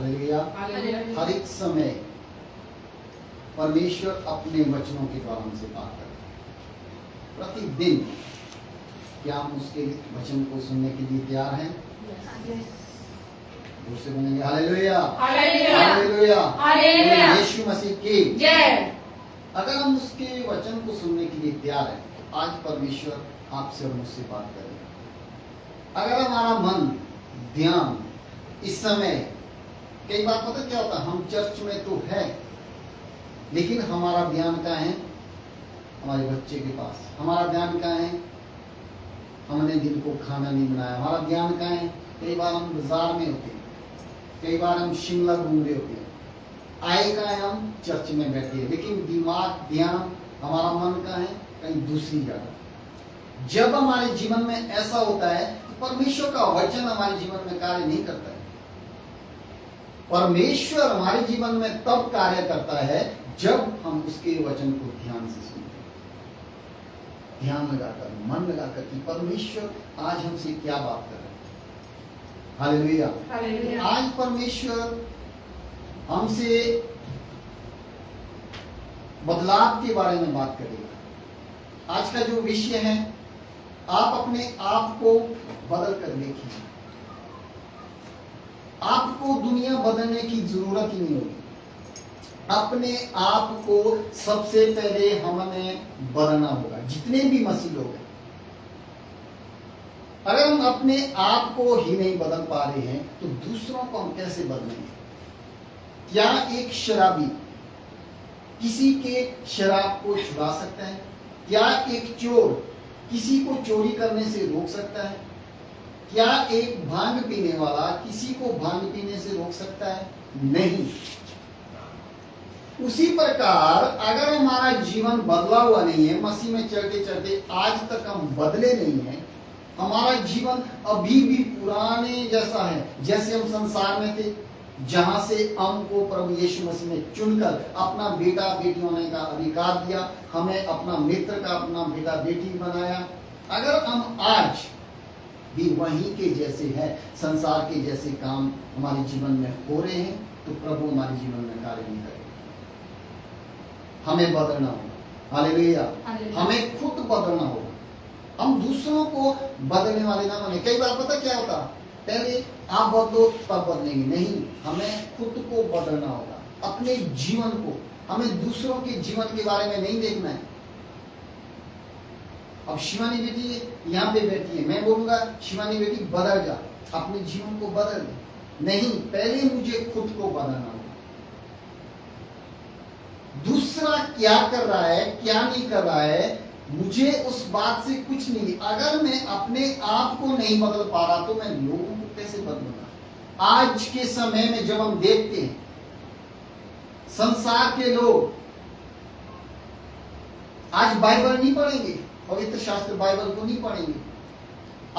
Hallelujah. हर एक समय परमेश्वर अपने वचनों के द्वारा हमसे बात करता है। प्रतिदिन क्या हम उसके वचन को सुनने के लिए तैयार हैं? जोर से बोलेंगे हालेलुया, हालेलुया, हालेलुया, यीशु मसीह की जय। अगर हम उसके वचन को सुनने के लिए तैयार हैं तो आज परमेश्वर आपसे और मुझसे बात करेगा। अगर हमारा मन ध्यान इस समय, कई बार पता क्या होता है, हम चर्च में तो है लेकिन हमारा ध्यान कहाँ है? हमारे बच्चे के पास। हमारा ध्यान कहाँ है? हमने दिन को खाना नहीं बनाया। हमारा ध्यान कहाँ है? कई बार हम बाजार में होते हैं, कई बार हम शिमला घूम रहे होते हैं, आए कहाँ है? हम चर्च में बैठे हैं, लेकिन दिमाग ध्यान हमारा मन कहाँ है? कहीं दूसरी जगह। जब हमारे जीवन में ऐसा होता है तो परमेश्वर का वचन हमारे जीवन में कार्य नहीं करता है। परमेश्वर हमारे जीवन में तब कार्य करता है जब हम उसके वचन को ध्यान से सुनते हैं, ध्यान लगाकर, मन लगाकर कि परमेश्वर आज हमसे क्या बात कर रहे हैं। Hallelujah, hallelujah. आज परमेश्वर हमसे बदलाव के बारे में बात करेगा। आज का जो विषय है, आप अपने आप को बदल कर देखिए। आपको दुनिया बदलने की जरूरत ही नहीं होगी। अपने आप को सबसे पहले हमें बदलना होगा। जितने भी मसीह लोग हैं, अगर हम अपने आप को ही नहीं बदल पा रहे हैं तो दूसरों को हम कैसे बदलेंगे? क्या एक शराबी किसी के शराब को छुड़ा सकता है? क्या एक चोर किसी को चोरी करने से रोक सकता है? क्या एक भांग पीने वाला किसी को भांग पीने से रोक सकता है? नहीं। उसी प्रकार अगर हमारा जीवन बदला हुआ नहीं है, मसीह में चलते चलते आज तक हम बदले नहीं हैं, हमारा जीवन अभी भी पुराने जैसा है जैसे हम संसार में थे, जहां से हमको प्रभु यीशु मसीह ने चुनकर अपना बेटा बेटी होने का अधिकार दिया, हमें अपना मित्र का अपना बेटा बेटी बनाया। अगर हम आज भी वहीं के जैसे है, संसार के जैसे काम हमारे जीवन में हो रहे हैं, तो प्रभु हमारे जीवन में कार्य नहीं करेगा। हमें बदलना होगा। हालेलुया, हमें खुद बदलना होगा। हम दूसरों को बदलने वाले ना बने। कई बार पता क्या होता, पहले आप बदलो तब बदलेंगे। नहीं, हमें खुद को बदलना होगा। अपने जीवन को, हमें दूसरों के जीवन के बारे में नहीं देखना है। अब शिवानी बेटी यहाँ पे बैठी है, मैं बोलूंगा शिवानी बेटी बदल जा, अपने जीवन को बदल दे। नहीं, पहले मुझे खुद को बदलना होगा। दूसरा क्या कर रहा है, क्या नहीं कर रहा है, मुझे उस बात से कुछ नहीं। अगर मैं अपने आप को नहीं बदल पा रहा तो मैं लोगों को कैसे बदलूंगा? आज के समय में जब हम देखते हैं संसार के लोग आज बाइबल नहीं पढ़ेंगे, पवित्र शास्त्र बाइबल को नहीं पढ़ेंगे।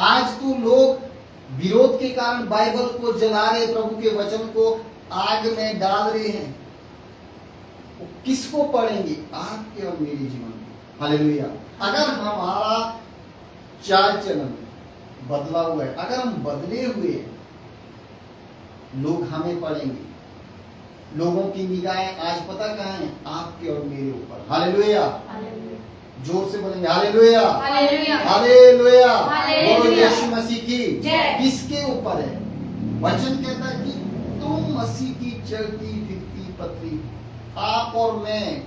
आज तो लोग विरोध के कारण बाइबल को जला रहे, प्रभु के वचन को आग में डाल रहे हैं। वो किसको पढ़ेंगे? आपके और मेरे जीवन में। हालेलुया। अगर हमारा चाल चलन बदला हुआ है, अगर हम बदले हुए, लोग हमें पढ़ेंगे। लोगों की निगाहें आज पता कहाँ है? आपके और मेरे ऊपर। हालेलुया, जोर से बोलेंगे हालेलुया, हालेलुया, हालेलुया, बोलो यीशु मसीह की जय। किसके ऊपर है? वचन कहता है कि तुम मसीह की चलती फिरती पत्री। आप और मैं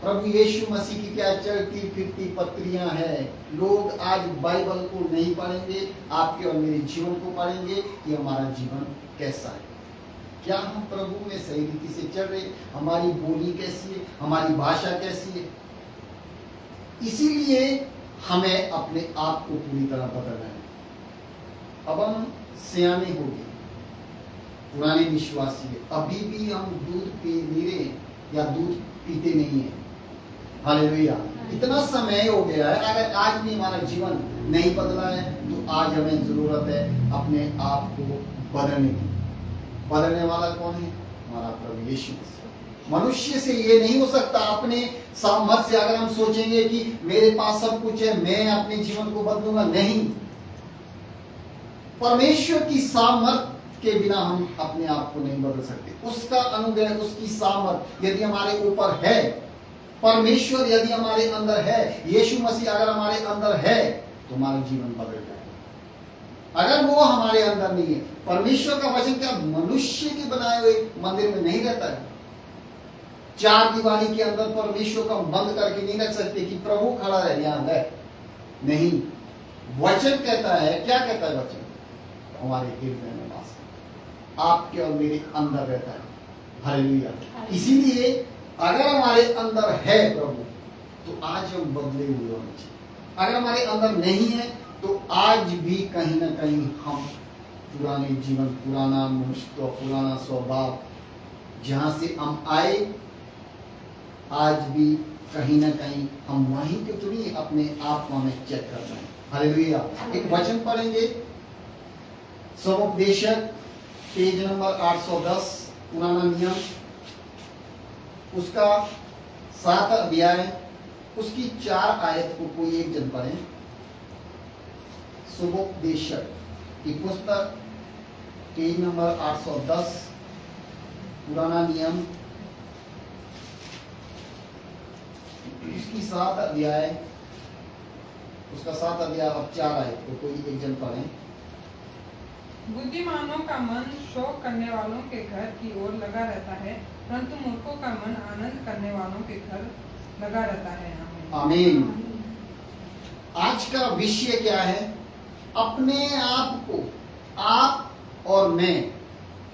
प्रभु यीशु मसीह की क्या चलती फिरती पत्रियां हैं। लोग आज बाइबल को नहीं पढ़ेंगे, आपके और मेरे जीवन को पढ़ेंगे कि हमारा जीवन कैसा है। क्या हम प्रभु में सही रीति से चल रहे? हमारी बोली कैसी है? हमारी भाषा कैसी है? इसीलिए हमें अपने आप को पूरी तरह बदलना है। अब हम सियाने हो गए, पुराने विश्वासी है, अभी भी हम दूध पी नहीं रहे या दूध पीते नहीं है। हालेलुया, इतना समय हो गया है। अगर आज भी हमारा जीवन नहीं बदला है तो आज हमें जरूरत है अपने आप को बदलने की। बदलने वाला कौन है? हमारा प्रभु यीशु मसीह। मनुष्य से ये नहीं हो सकता। अपने सामर्थ्य से अगर हम सोचेंगे कि मेरे पास सब कुछ है, मैं अपने जीवन को बदलूंगा, नहीं। परमेश्वर की सामर्थ्य के बिना हम अपने आप को नहीं बदल सकते। उसका अनुग्रह, उसकी सामर्थ यदि हमारे ऊपर है, परमेश्वर यदि हमारे अंदर है, यीशु मसीह अगर हमारे अंदर है, तो हमारा जीवन बदल जाएगा। अगर वो हमारे अंदर नहीं है, परमेश्वर का वचन क्या मनुष्य के बनाए हुए मंदिर में नहीं रहता है। चार दीवारी के अंदर परमेश्वर को बंद करके नहीं रख सकते कि प्रभु खड़ा है यहां है, नहीं। वचन कहता है, क्या कहता है वचन? हमारे हृदय में वास है, आपके और मेरे अंदर रहता है। हालेलुया। इसीलिए अगर हमारे अंदर है प्रभु, तो आज हम बदले हुए होने चाहिए। अगर हमारे अंदर नहीं है, तो आज भी कहीं ना कहीं हम पुराने जीवन, पुराना मनुष्य, पुराना स्वभाव, जहां से हम आए, आज भी कहीं ना कहीं हम वहीं के तो नहीं अपने आत्मा में चेक करते हैं। हालेलुया। एक वचन पढ़ेंगे, समुपदेशक पेज नंबर 810, पुराना नियम, उसका 7 अध्याय, उसकी 4 आयत को कोई एक जन पढ़े। समुपदेशक की पुस्तक पेज नंबर 810, पुराना नियम, उसकी 7 अध्याय, उसका 7 अध्याय और 4 आयत को कोई एक जन पढ़े। बुद्धिमानों का मन शोक करने वालों के घर की ओर लगा रहता है, परंतु मूर्खों का मन आनंद करने वालों के घर लगा रहता है। आमीन। आज का विषय क्या है? अपने आप को, आप और मैं,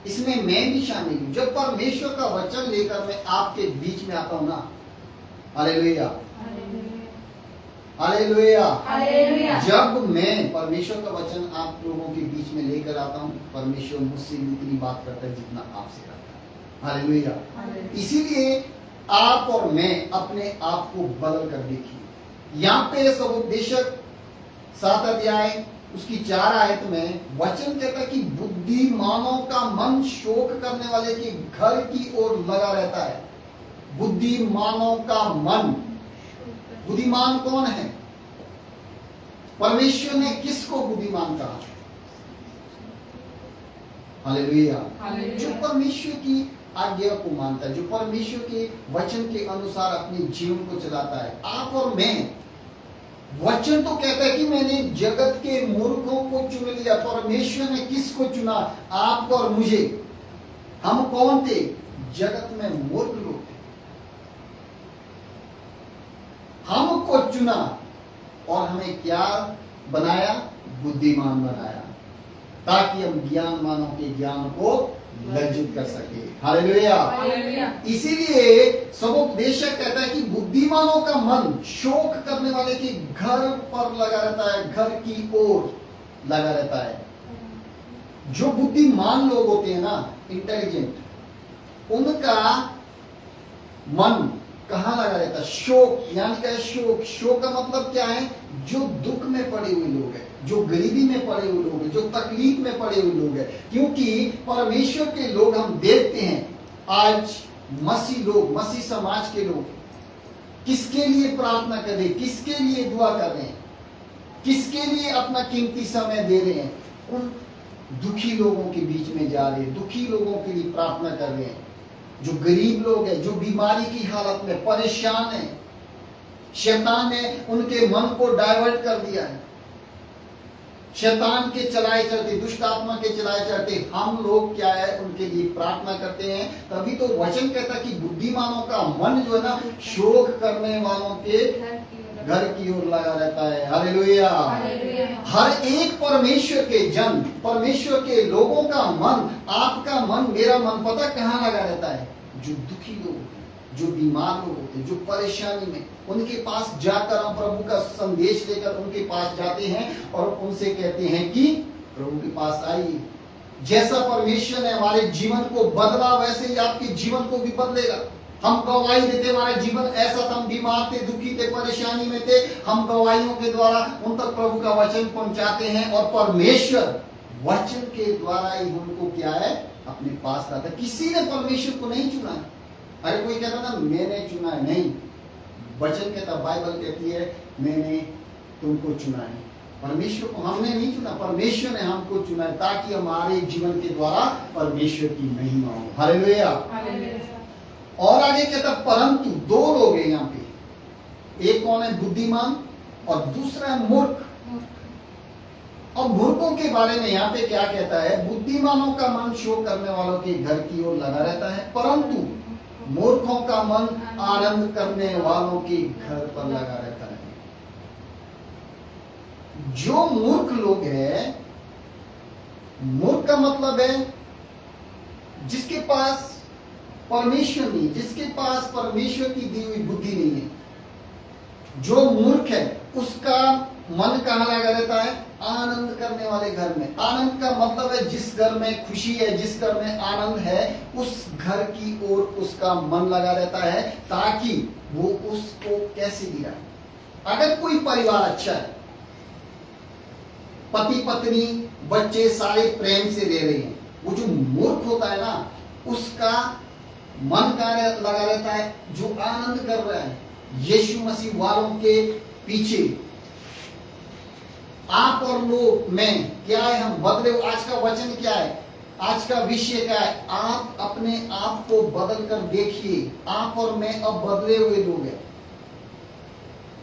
इसमें मैं भी शामिल हूं। जब परमेश्वर का वचन लेकर मैं आपके बीच में आता हूं ना, हालेलुया, हालेलुया, हालेलुया। जब मैं परमेश्वर का वचन आप लोगों के बीच में लेकर आता हूं, परमेश्वर मुझसे इतनी बात करता है जितना आपसे करता है। हालेलुया। इसीलिए आप और मैं अपने आप को बदल कर देखिए। यहाँ पे समुपदेशक 7 अध्याय उसकी 4 आयत में वचन कहता है कि बुद्धिमानों का मन शोक करने वाले के घर की ओर लगा रहता है। बुद्धिमानों का मन, बुद्धिमान कौन है? परमेश्वर ने किसको बुद्धिमान कहा? हालेलुया। जो परमेश्वर की आज्ञा को मानता है, जो परमेश्वर के वचन के अनुसार अपने जीवन को चलाता है। आप और मैं, वचन तो कहता है कि मैंने जगत के मूर्खों को चुन लिया। परमेश्वर ने किसको चुना? आपको और मुझे। हम कौन थे? जगत में मूर्ख लोग थे। हमको चुना और हमें क्या बनाया? बुद्धिमान बनाया, ताकि हम ज्ञानवानों के ज्ञान को लज्जित कर सके। हालेलुया। इसीलिए समुपदेशक कहता है कि बुद्धिमानों का मन शोक करने वाले के घर पर लगा रहता है, घर की ओर लगा रहता है। जो बुद्धिमान लोग होते हैं ना, इंटेलिजेंट, उनका मन कहाँ लगा रहता है? शोक, यानी क्या? शोक। शोक का मतलब क्या है? जो दुख में पड़े हुए लोग हैं, जो गरीबी में पड़े हुए लोग हैं, जो तकलीफ में पड़े हुए लोग हैं। क्योंकि परमेश्वर के लोग हम देखते हैं आज मसीह लोग, मसीह समाज के लोग किसके लिए प्रार्थना कर रहे हैं, किसके लिए दुआ कर रहे हैं, किसके लिए अपना कीमती समय दे रहे हैं? उन दुखी लोगों के बीच में जा रहे हैं, दुखी लोगों के लिए प्रार्थना कर रहे हैं। जो गरीब लोग हैं, जो बीमारी की हालत में परेशान है, शैतान ने उनके मन को डाइवर्ट कर दिया है। शैतान के चलाए चलते, दुष्ट आत्मा के चलाए चलते हम लोग क्या है? उनके लिए प्रार्थना करते हैं। तभी तो वचन कहता है कि बुद्धिमानों का मन जो है ना, शोक करने वालों के घर की ओर लगा रहता है। हालेलुया। हर एक परमेश्वर के जन, परमेश्वर के लोगों का मन, आपका मन, मेरा मन, पता कहाँ लगा रहता है? जो दुखी लोग होते हैं, जो बीमार लोग होते हैं, जो परेशानी में, उनके पास जाकर हम प्रभु का संदेश लेकर उनके पास जाते हैं और उनसे कहते हैं कि प्रभु के पास आइए। जैसा परमेश्वर ने हमारे जीवन को बदला, वैसे ही आपके जीवन को भी बदलेगा। हम गवाही देते, हमारा जीवन ऐसा था, हम बीमार थे, दुखी थे, परेशानी में थे, हम गवाहियों के द्वारा उन तक प्रभु का वचन पहुंचाते हैं और परमेश्वर वचन के द्वारा ही उनको क्या है? अपने पास लाता है। किसी ने परमेश्वर को नहीं चुना। अरे कोई कहता ना मैंने चुना है, नहीं। वचन कहता, बाइबल कहती है मैंने तुमको चुना है। परमेश्वर को हमने नहीं चुना, परमेश्वर ने हमको चुना है ताकि हमारे जीवन के द्वारा परमेश्वर की महिमा हो। हालेलुया। और आगे कहता परंतु दो लोग हैं यहाँ पे, एक कौन है? बुद्धिमान और दूसरा है मूर्ख। और मूर्खों के बारे में यहाँ पे क्या कहता है? बुद्धिमानों का मन शोक करने वालों के घर की ओर लगा रहता है, परंतु मूर्खों का मन आनंद करने वालों के घर पर लगा रहता है। जो मूर्ख लोग हैं, मूर्ख का मतलब है जिसके पास परमेश्वर नहीं, जिसके पास परमेश्वर की दी हुई बुद्धि नहीं है। जो मूर्ख है उसका मन कहाँ लगा रहता है? आनंद करने वाले घर में। आनंद का मतलब है जिस घर में खुशी है, जिस घर में आनंद है, उस घर की ओर उसका मन लगा रहता है, ताकि वो उसको कैसे गिराए। अगर कोई परिवार अच्छा है, पति पत्नी बच्चे सारे प्रेम से रह रहे हैं, वो जो मूर्ख होता है ना, उसका मन कहाँ लगा रहता है? जो आनंद कर रहा है यीशु मसीह वालों के पीछे। आप और लोग में क्या है? हम बदले। आज का वचन क्या है? आज का विषय क्या है? आप अपने आप को बदल कर देखिए। आप और मैं अब बदले हुए लोग हैं।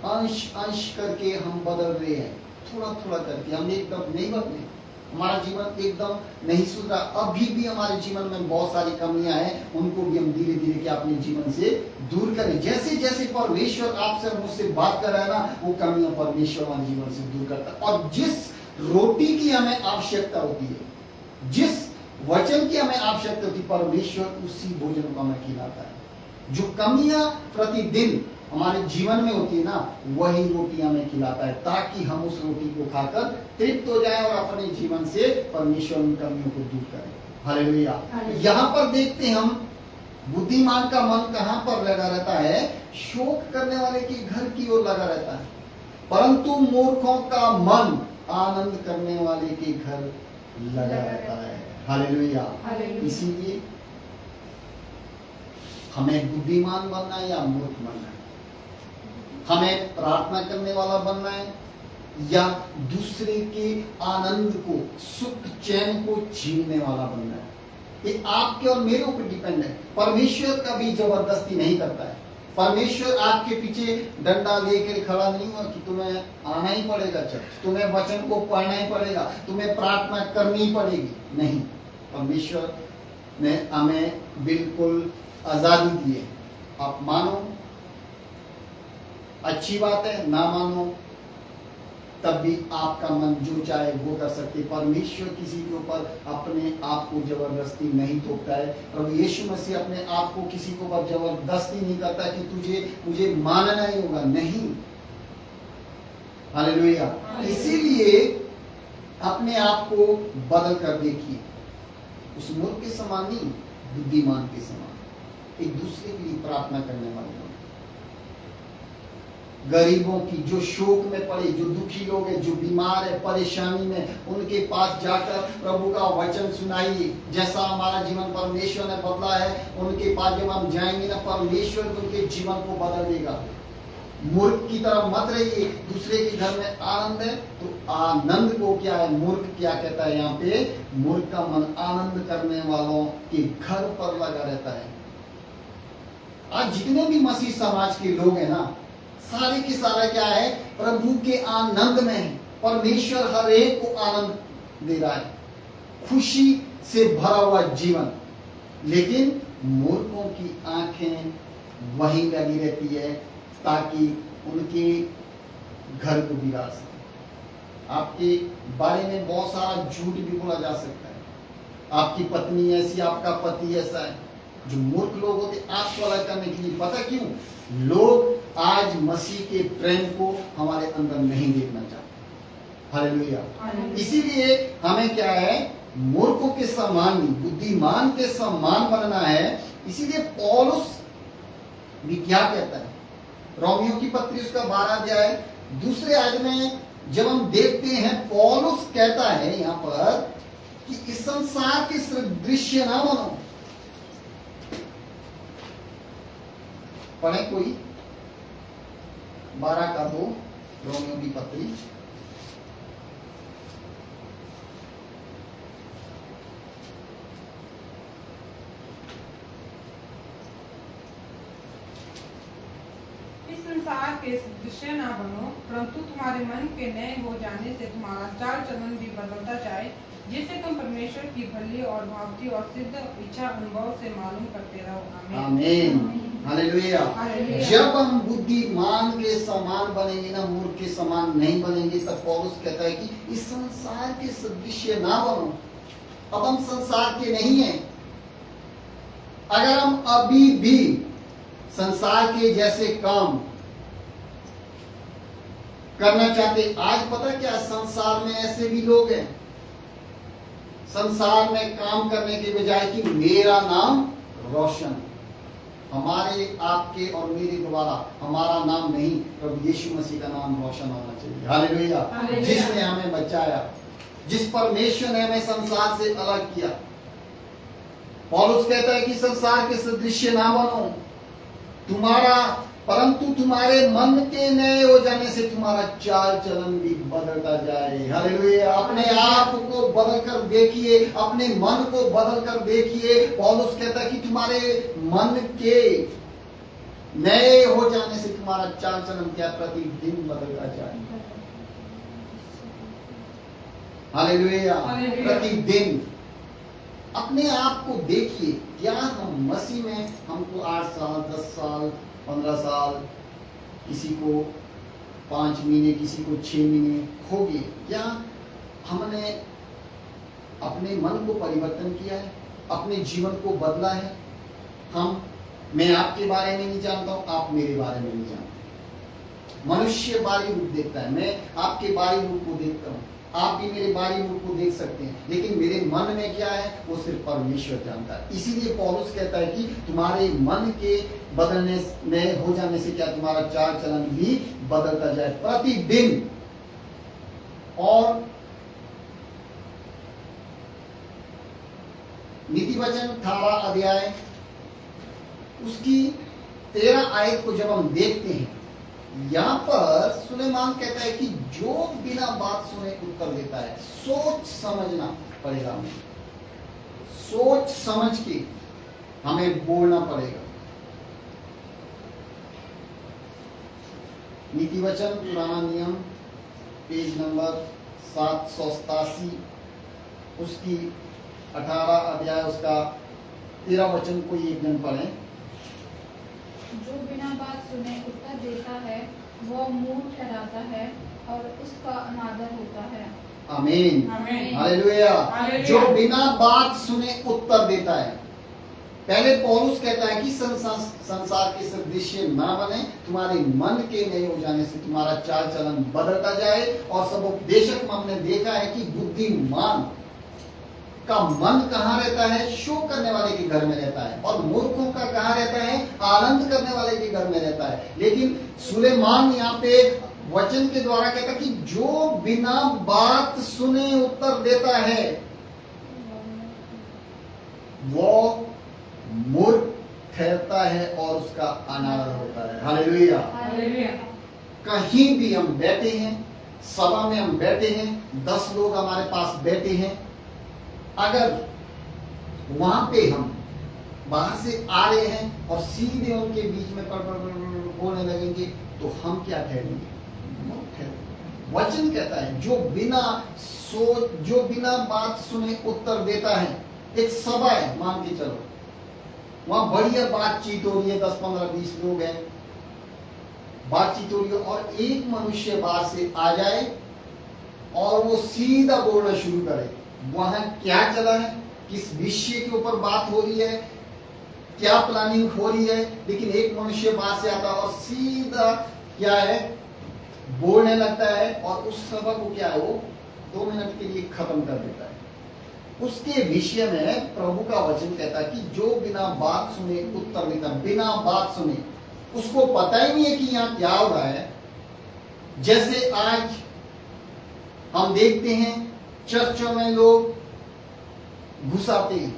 अंश अंश करके हम बदल रहे हैं, थोड़ा थोड़ा करके। हम एकदम नहीं बदले, हमारा जीवन एकदम नहीं सुधरा। अभी भी हमारे जीवन में बहुत सारी कमियां हैं, उनको भी हम धीरे धीरे के अपने जीवन से दूर करें। जैसे जैसे परमेश्वर आपसे मुझसे बात कर रहा है ना, वो कमियां परमेश्वर हमारे जीवन से दूर करता है। और जिस रोटी की हमें आवश्यकता होती है, जिस वचन की हमें आवश्यकता होती है, परमेश्वर उसी भोजन को हमें खिलाता है। जो कमियां प्रतिदिन हमारे जीवन में होती है ना, वही रोटी हमें खिलाता है, ताकि हम उस रोटी को खाकर तृप्त हो जाएं और अपने जीवन से परमेश्वर उन कमियों को दूर करें। हालेलुया। यहाँ पर देखते हैं हम, बुद्धिमान का मन कहाँ पर लगा रहता है? शोक करने वाले के घर की ओर लगा रहता है, परंतु मूर्खों का मन आनंद करने वाले के घर लगा रहता है। हालेलुया। इसीलिए हमें बुद्धिमान बनना है या मूर्ख बनना है? हमें प्रार्थना करने वाला बनना है या दूसरे के आनंद को, सुख चैन को छीनने वाला बनना है? ये आपके और मेरे ऊपर डिपेंड है। परमेश्वर कभी जबरदस्ती नहीं करता है। परमेश्वर आपके पीछे डंडा लेकर खड़ा नहीं हुआ कि तुम्हें आना ही पड़ेगा चर्च, तुम्हें वचन को पढ़ना ही पड़ेगा, तुम्हें प्रार्थना करनी ही पड़ेगी। नहीं, परमेश्वर ने हमें बिल्कुल आजादी दी है। आप मानो अच्छी बात है, ना मानो तब भी आपका मन जो चाहे वो कर सकते। परमेश्वर किसी के ऊपर अपने आप को जबरदस्ती नहीं थोपता है। प्रभु यीशु मसीह अपने आप को किसी के ऊपर जबरदस्ती नहीं करता कि मुझे मानना ही होगा। नहीं। हालेलुया। इसीलिए अपने आप को बदल कर देखिए, उस मूर्ख के समान नहीं, बुद्धिमान के समान। एक दूसरे के लिए प्रार्थना करने वाले लोग, गरीबों की, जो शोक में पड़े, जो दुखी लोग हैं, जो बीमार है, परेशानी में, उनके पास जाकर प्रभु का वचन सुनाइए। जैसा हमारा जीवन परमेश्वर ने बदला है, उनके पास जब हम जाएंगे ना, परमेश्वर उनके जीवन को बदल देगा। मूर्ख की तरह मत रहिए। दूसरे के घर में आनंद है तो आनंद को क्या है? मूर्ख क्या कहता है यहाँ पे? मूर्ख का मन आनंद करने वालों के घर पर लगा रहता है। आज जितने भी मसीह समाज के लोग हैं ना, सारे के सारा क्या है? प्रभु के आनंद में है। परमेश्वर हर एक को आनंद दे रहा है, खुशी से भरा हुआ जीवन। लेकिन मूर्खों की आंखें वहीं लगी रहती है ताकि उनके घर को बिगाड़ सके। आपके बारे में बहुत सारा झूठ भी बोला जा सकता है। आपकी पत्नी ऐसी, आपका पति ऐसा है। जो मूर्ख लोग होते आंख वाला करने के लिए, पता क्यों? लोग आज मसीह के प्रेम को हमारे अंदर नहीं देखना चाहते। हालेलुया। इसीलिए हमें क्या है? मूर्खों के समान नहीं, बुद्धिमान के समान बनना है। इसीलिए पौलुस भी क्या कहता है? रोमियो की पत्री उसका 12 अध्याय 2 आयत में जब हम देखते हैं, पौलुस कहता है यहाँ पर कि इस संसार के सदृश्य ना बनो। पढ़े कोई 12 का 2 रोमियो की पत्री। संसार के सदृश ना बनो, परंतु तुम्हारे मन के नए हो जाने से तुम्हारा चाल चलन भी बदलता जाए, जिससे तुम परमेश्वर की भली और भावती और सिद्ध इच्छा अनुभव से मालूम करते रहो। आमीन, हालेलुया। जब हम बुद्धिमान के समान बनेंगे ना, मूर्ख के समान नहीं बनेंगे, तब पौलुस कहता है कि इस संसार के सदृश ना बनो। अब हम संसार के नहीं हैं। अगर हम अभी भी संसार के जैसे काम करना चाहते, आज पता क्या, संसार में ऐसे भी लोग हैं, संसार में काम करने के बजाय कि मेरा नाम रोशन, हमारे आपके और मेरे द्वारा हमारा नाम नहीं, प्रभु यीशु मसीह का नाम रोशन होना चाहिए। हालेलुया। जिसने हमें बचाया, जिस परमेश्वर ने हमें संसार से अलग किया। पौलुस कहता है कि संसार के सदृश ना बनो, परंतु तुम्हारे मन के नए हो जाने से तुम्हारा चाल चलन भी बदलता जाए। हालेलुया। अपने आप को बदल कर देखिए, अपने मन को बदल कर देखिए। पौलुस कहता है कि तुम्हारे मन के नए हो जाने से तुम्हारा चाल चलन क्या प्रतिदिन बदलता जाए। हालेलुया। प्रतिदिन अपने आप को देखिए, क्या हम मसीह में, हमको 8 साल 10 साल 15 साल, किसी को 5 महीने, किसी को 6 महीने हो गए, क्या हमने अपने मन को परिवर्तन किया है, अपने जीवन को बदला है? मैं आपके बारे में नहीं जानता हूं, आप मेरे बारे में नहीं जानते। मनुष्य बाहरी रूप देखता है, मैं आपके बाहरी रूप को देखता हूं, आप भी मेरे बाहरी रूप को देख सकते हैं, लेकिन मेरे मन में क्या है वो सिर्फ परमेश्वर जानता है। इसीलिए पौलुस कहता है कि तुम्हारे मन के बदलने में हो जाने से क्या तुम्हारा चाल चलन भी बदलता जाए प्रतिदिन। और नीति वचन 18 अध्याय उसकी 13 आयत को जब हम देखते हैं, यहाँ पर सुलेमान कहता है कि जो बिना बात सुने उत्तर देता है, सोच समझना पड़ेगा हमें, सोच समझ के हमें बोलना पड़ेगा। नीति वचन पुराना नियम पेज नंबर 787 उसकी 18 अध्याय उसका 13 वचन को एक जन पढ़े। जो बिना बात सुने उत्तर देता है वह मूर्ख ठहराता है और उसका अनादर होता है। आमीन, हालेलुया। जो बिना बात सुने उत्तर देता है। पहले पौलुस कहता है कि संसार के सदृश ना बने, तुम्हारे मन के नए हो जाने से तुम्हारा चाल चलन बदलता जाए। और सब उपदेशक में हमने देखा है कि बुद्धिमान का मन कहाँ रहता है? शोक करने वाले के घर में रहता है। और मूर्खों का कहाँ रहता है? आनंद करने वाले के घर में रहता है। लेकिन सुलेमान यहाँ पे वचन के द्वारा कहता है कि जो बिना बात सुने उत्तर देता है वो मूर्ख ठहरता है और उसका अनादर होता है। हालेलुया। कहीं भी हम बैठे हैं, सभा में हम बैठे हैं, 10 लोग हमारे पास बैठे हैं, अगर वहां पे हम बाहर से आ रहे हैं और सीधे उनके बीच में बोलने लगेंगे तो हम क्या ठहरेंगे? वचन कहता है जो बिना बात सुने उत्तर देता है। एक सभा है, मान के चलो, वहां बढ़िया बातचीत हो रही है, 10 15 20 लोग हैं, बातचीत हो रही है, और एक मनुष्य बाहर से आ जाए और वो सीधा बोलना शुरू करे। वहां क्या चला है, किस विषय के ऊपर बात हो रही है, क्या प्लानिंग हो रही है, लेकिन एक मनुष्य बाहर से आता है और सीधा क्या है बोलने लगता है और उस सभा को क्या है वो 2 मिनट के लिए खत्म कर देता है। उसके विषय में प्रभु का वचन कहता है कि जो बिना बात सुने उत्तर देता, बिना बात सुने, उसको पता ही नहीं है कि यहाँ क्या हो रहा है। जैसे आज हम देखते हैं चर्चों में लोग घुस आते हैं,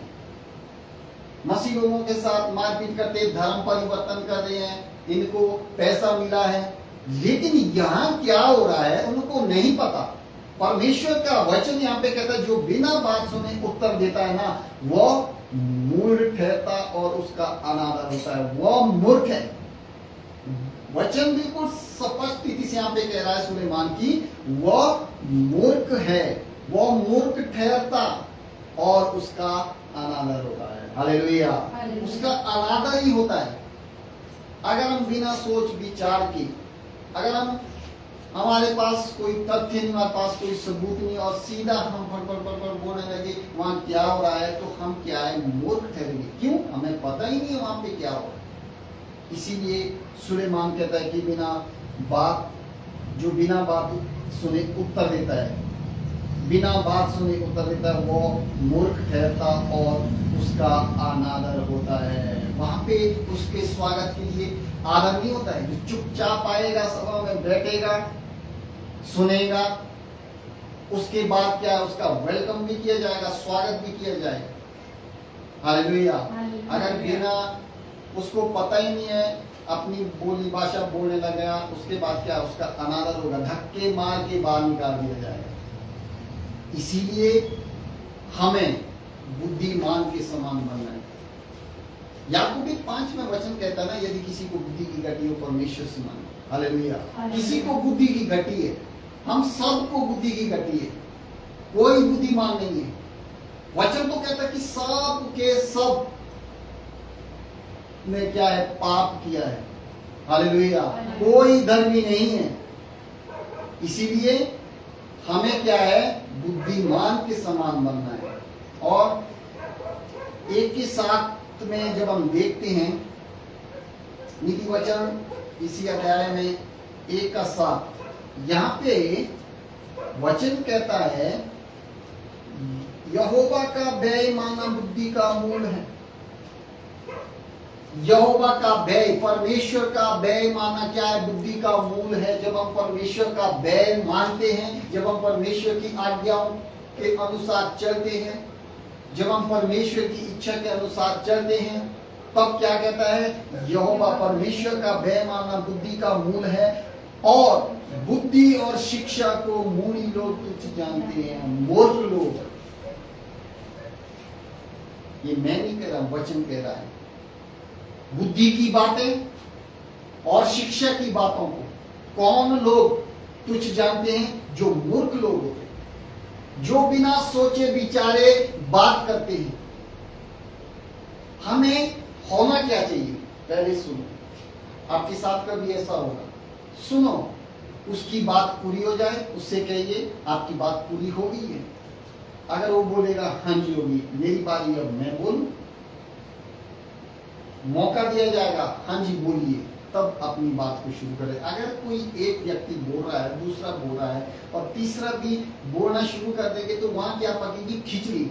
मसीह लोगों के साथ मारपीट करते, धर्म परिवर्तन कर रहे हैं, इनको पैसा मिला है, लेकिन यहाँ क्या हो रहा है उनको नहीं पता। परमेश्वर का वचन यहाँ पे कहता है जो बिना बात सुने उत्तर देता है ना, वो मूर्ख ठहरता और उसका अनादर होता है। वो मूर्ख है। वचन बिल्कुल स्पष्ट स्थिति से यहाँ पे कह रहा है सुलेमान की वह मूर्ख है, वह मूर्ख ठहरता और उसका अनादर होता है। हालेलुया। हालेलुया। उसका अनादर ही होता है। अगर हम बिना सोच विचार के, अगर हमारे पास कोई तथ्य नहीं, हमारे पास कोई सबूत नहीं और सीधा हम फट बोलने लगे वहां क्या हो रहा है, तो हम क्या है, मूर्ख ठहरेंगे। क्यों? हमें पता ही नहीं है वहां पे क्या हो रहा है। इसीलिए सुलेमान कहता है कि बिना बात सुने उत्तर देता है, बिना बात सुने उत्तर देता है, वो मूर्ख ठहरता और उसका अनादर होता है। वहां पे उसके स्वागत के लिए आदर नहीं होता है। जो चुपचाप आएगा, सभा में बैठेगा, सुनेगा, उसके बाद क्या, उसका वेलकम भी किया जाएगा, स्वागत भी किया जाएगा। हालेलुया। अगर बिना उसको पता ही नहीं है, अपनी बोली भाषा बोलने लग गया, उसके बाद क्या, उसका अनादर होगा, धक्के मार के बाहर निकाल दिया जाएगा। इसीलिए हमें बुद्धिमान के समान बनना है। याकूब 5 में वचन कहता है ना, यदि किसी को बुद्धि की घटी हो परमेश्वर से मांगे। हालेलुया। किसी को बुद्धि की घटी है, हम सबको बुद्धि की घटी है, कोई बुद्धिमान नहीं है। वचन तो कहता है कि सब के सब ने क्या है, पाप किया है। हालेलुया। कोई धर्मी नहीं है। इसीलिए हमें क्या है, बुद्धिमान के समान बनना है। और एक के साथ में जब हम देखते हैं नीति वचन इसी अध्याय में 1:7, यहाँ पे वचन कहता है यहोवा का भय मानना बुद्धि का मूल है। यहोवा का भय, परमेश्वर का भय मानना क्या है, बुद्धि का मूल है। जब हम परमेश्वर का भय मानते हैं, जब हम परमेश्वर की आज्ञाओं के अनुसार चलते हैं, जब हम परमेश्वर की इच्छा के अनुसार चलते हैं, तब क्या कहता है, यहोवा परमेश्वर का भय मानना बुद्धि का मूल है। और बुद्धि और शिक्षा को मूढ़ी लोग तुच्छ जानते हैं, मूर्ख लोग। ये मैं नहीं कह रहा, वचन कह रहा है। बुद्धि की बातें और शिक्षा की बातों को कौन लोग तुच्छ जानते हैं? जो मूर्ख लोग होते हैं, जो बिना सोचे विचारे बात करते हैं। हमें होना क्या चाहिए? पहले सुनो। आपके साथ कभी ऐसा होगा, सुनो, उसकी बात पूरी हो जाए, उससे कहिए आपकी बात पूरी हो गई है। अगर वो बोलेगा हाँ जी होगी, मेरी बारी, अब मैं बोलूं, मौका दिया जाएगा, हाँ जी बोलिए, तब अपनी बात को शुरू करें। अगर कोई एक व्यक्ति बोल रहा है, दूसरा बोल रहा है और तीसरा भी बोलना शुरू कर देंगे, तो वहां क्या पकेगी? खिचड़ी।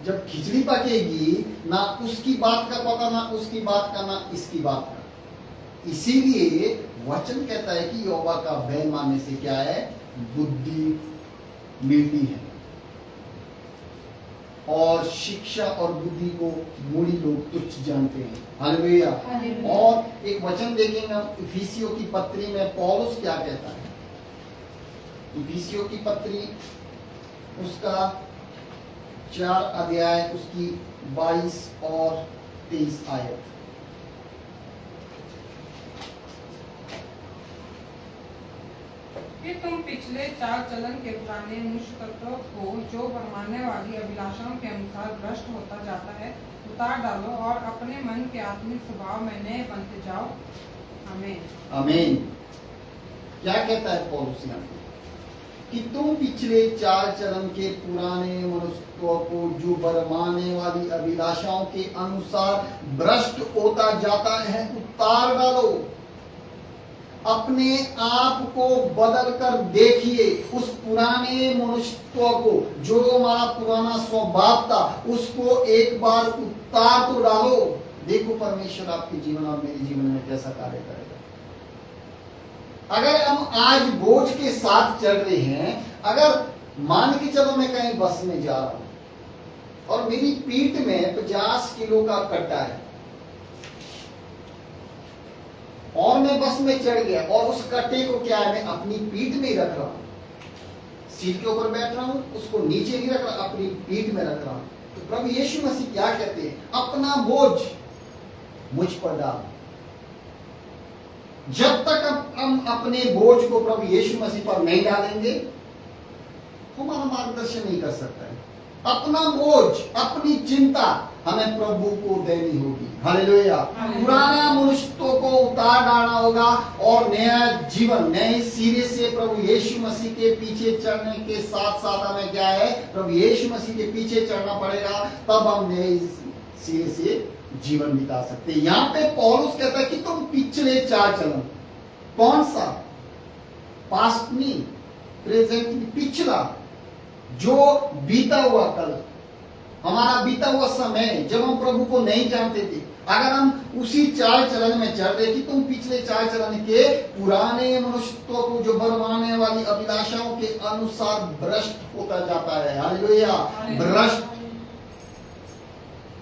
जब खिचड़ी पकेगी, ना उसकी बात का पता, ना उसकी बात का, ना इसकी बात का। इसीलिए वचन कहता है कि यहोवा का भय मानने से क्या है, बुद्धि मिलती है। और शिक्षा और बुद्धि को मूढ़ी लोग तुच्छ जानते हैं। हालेलुया। और एक वचन देखेंगे हम, इफिसियों की पत्री में पौलुस क्या कहता है। इफिसियों की पत्री उसका 4 अध्याय, उसकी 22 और 23 आयत। कि तुम पिछले चाल चलन के पुराने मनुष्य तत्वों को, जो भरमाने वाली अभिलाषाओं के अनुसार भ्रष्ट होता जाता है, उतार डालो और अपने मन के आत्मिक स्वभाव में नए बनते जाओ। आमीन। आमीन। क्या कहता है पौलुस यहाँ कि तुम पिछले चाल चलन के पुराने मनुष्यों को, जो भरमाने वाली अभिलाषाओं के अनुसार भ्रष्ट होता जाता है, उतार डालो। अपने आप को बदल कर देखिए, उस पुराने मनुष्यत्व को, जो हमारा पुराना स्वभाव था, उसको एक बार उतार तो डालो। देखो परमेश्वर आपके जीवन और मेरे जीवन में कैसा कार्य करेगा। अगर हम आज बोझ के साथ चल रहे हैं, अगर मान के चलो मैं कहीं बस में जा रहा हूं और मेरी पीठ में 50 किलो का कट्टा है और मैं बस में चढ़ गया और उस कट्टे को क्या है, मैं अपनी पीठ में ही रख रहा हूं, सीट के ऊपर बैठ रहा हूं, उसको नीचे नहीं रख रहा, अपनी पीठ में रख रहा हूं। तो प्रभु यीशु मसीह क्या कहते हैं, अपना बोझ मुझ पर डाल। जब तक हम अपने बोझ को प्रभु यीशु मसीह पर नहीं डालेंगे, हमारा मार्गदर्शन नहीं कर सकता है। अपना बोझ, अपनी चिंता हमें प्रभु को देनी होगी। हालेलुया। पुराना मनुष्यों को उतार डालना होगा और नया जीवन, नए सिरे से प्रभु यीशु मसीह के पीछे चढ़ने के साथ साथ हमें क्या है, प्रभु यीशु मसीह के पीछे चढ़ना पड़ेगा, तब हम नए सिरे से जीवन बिता सकते हैं। यहाँ पे पौलुस कहता है कि तुम पिछले चाल चलन, कौन सा? पास्ट नहीं, प्रेजेंट नहीं, पिछला जो बीता हुआ कल, हमारा बीता हुआ समय जब हम प्रभु को नहीं जानते थे, अगर हम उसी चाल चलन में चल रहे कि तुम पिछले चाल चलन के पुराने मनुष्यों को जो बरमाने वाली अभिलाषाओं के अनुसार भ्रष्ट होता जाता है। हालेलुया। भ्रष्ट।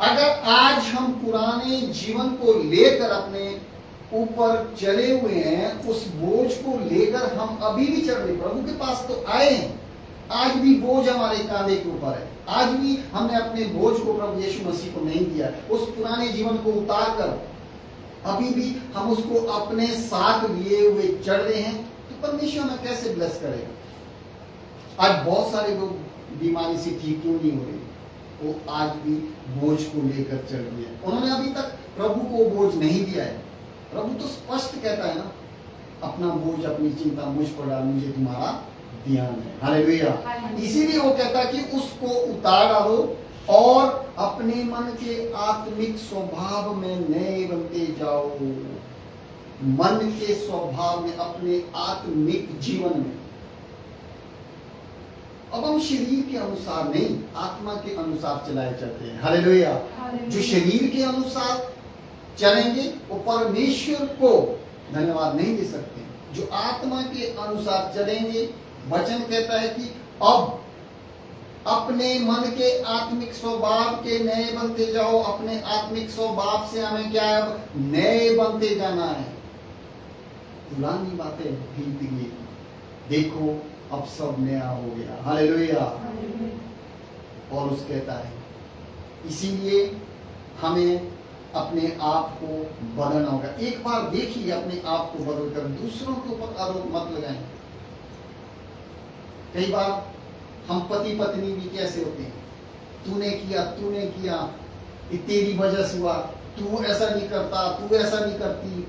अगर आज हम पुराने जीवन को लेकर अपने ऊपर चले हुए हैं, उस बोझ को लेकर हम अभी भी चल रहे, प्रभु के पास तो आए हैं, आज भी बोझ हमारे कांधे के ऊपर है, आज भी हमने अपने बोझ को प्रभु यीशु मसीह को नहीं दिया, उस पुराने जीवन को उतार कर अभी भी हम उसको अपने साथ लिए हुए चल रहे हैं, तो परमेश्वर हमें कैसे ब्लेस करेगा? आज बहुत सारे लोग बीमारी से ठीक क्यों नहीं हो रहे? वो आज भी बोझ को लेकर चल रहे हैं, उन्होंने अभी तक प्रभु को बोझ नहीं दिया है। प्रभु तो स्पष्ट कहता है ना, अपना बोझ, अपनी चिंता मुझ पर डाल, मुझे तुम्हारा ध्यान है। हालेलुया। इसीलिए वो कहता है कि उसको उतार डालो और अपने मन के आत्मिक स्वभाव में नए बनते जाओ। मन के स्वभाव में, अपने आत्मिक जीवन में। अब हम शरीर के अनुसार नहीं, आत्मा के अनुसार चलाए चलते हैं। हालेलुया। जो शरीर के अनुसार चलेंगे वो परमेश्वर को धन्यवाद नहीं दे सकते। जो आत्मा के अनुसार चलेंगे, वचन कहता है कि अब अपने मन के आत्मिक स्वभाव के नए बनते जाओ। अपने आत्मिक स्वभाव से हमें क्या है, अब नए बनते जाना है। पुरानी बातें बीत गई, देखो अब सब नया हो गया। हालेलुया। और उस कहता है, इसीलिए हमें अपने आप को बदलना होगा। एक बार देखिए, अपने आप को बदलकर दूसरों के ऊपर आरोप मत लगाएं। कई बार हम पति पत्नी भी कैसे होते हैं, तूने किया, ये तेरी वजह से हुआ, तू ऐसा नहीं करता, तू ऐसा नहीं करती।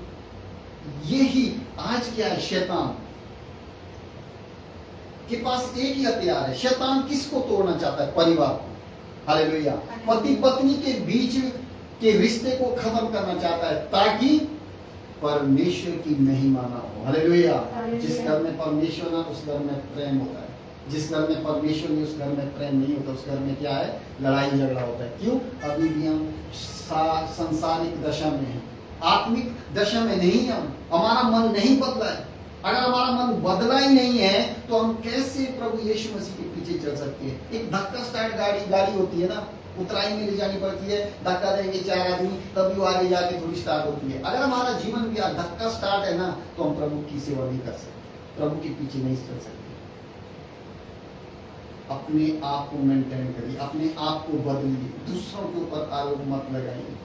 यही आज क्या है, शैतान के पास एक ही हथियार है। शैतान किसको तोड़ना चाहता है? परिवार को। हालेलुया। पति पत्नी के बीच के रिश्ते को खत्म करना चाहता है, ताकि परमेश्वर की महिमा ना हो। हालेलुया। जिस घर में परमेश्वर ना, उस घर में प्रेम होता है। जिस घर में परमेश्वर नहीं, उस घर में प्रेम नहीं होता, उस घर में क्या है, लड़ाई झगड़ा होता है। क्यों? अभी भी हम सांसारिक दशा में हैं, आत्मिक दशा में नहीं। हमारा मन नहीं बदला है। अगर हमारा मन बदला ही नहीं है तो हम कैसे प्रभु यीशु मसीह के पीछे चल सकते हैं? एक धक्का स्टार्ट गाड़ी होती है ना, उतराई में ले जानी पड़ती है, धक्का देंगे 4 आदमी, तभी वो आगे जाके थोड़ी स्टार्ट होती है। अगर हमारा जीवन भी धक्का स्टार्ट है ना, तो हम प्रभु की सेवा नहीं कर सकते, प्रभु के पीछे नहीं चल सकते। अपने आप को मेंटेन करिए, अपने आप को बदलिए, दूसरों के ऊपर आरोप मत लगाइए।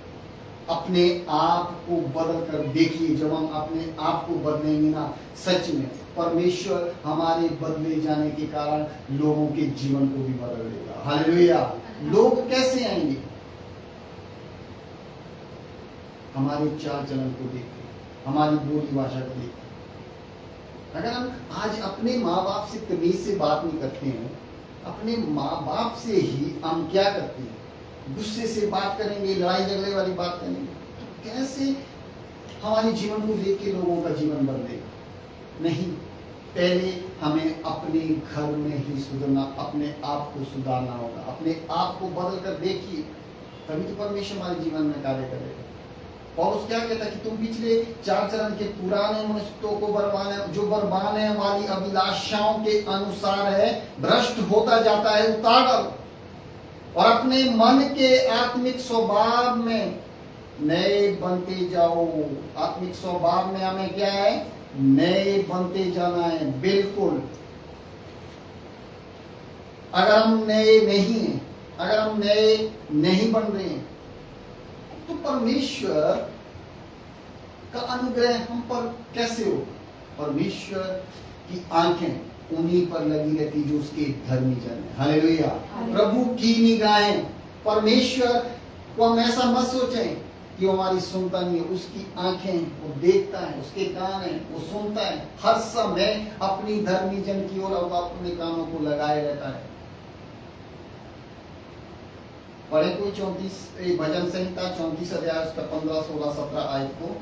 अपने आप को बदल कर देखिए। जब हम अपने आप को बदलेंगे ना, सच में परमेश्वर हमारे बदले जाने के कारण लोगों के जीवन को भी बदल देगा। हालेलुया। लोग कैसे आएंगे? हमारे चाल चलन को देखते, हमारी बोली भाषा को देखते। अगर हम आज अपने माँ बाप से तमीज से बात नहीं करते हैं, अपने माँ बाप से ही हम क्या करते हैं, गुस्से से बात करेंगे, लड़ाई झगड़े वाली बात करेंगे, तो कैसे हमारे जीवन को देख के लोगों का जीवन बदलेगा? नहीं, पहले हमें अपने घर में ही सुधरना, अपने आप को सुधारना होगा। अपने आप को बदल कर देखिए, तभी तो परमेश्वर हमारे जीवन में कार्य करेगा। पौलुस क्या कहता है कि तुम पिछले चाल चलन के पुराने मनुष्यों को बरमाने वाली अभिलाषाओं के अनुसार है, भ्रष्ट होता जाता है, उतार डालो और अपने मन के आत्मिक स्वभाव में नए बनते जाओ। आत्मिक स्वभाव में हमें क्या है, नए बनते जाना है। बिल्कुल। अगर हम नए नहीं हैं, अगर हम नए नहीं बन रहे हैं, तो परमेश्वर का अनुग्रह हम पर कैसे हो? परमेश्वर की आंखें उन्हीं पर लगी रहती जो उसके धर्मी जन है। हालेलुया। प्रभु की निगाहें, परमेश्वर को हम ऐसा मत सोचें कि वो हमारी सुनता नहीं है। उसकी आंखें, वो देखता है, उसके कान है, वो सुनता है, हर समय अपनी धर्मी जन की ओर अब अपने कानों को लगाए रहता है। पढ़े कोई 34 भजन संहिता 34 अध्याय उसका 15, 16, 17 आयत को।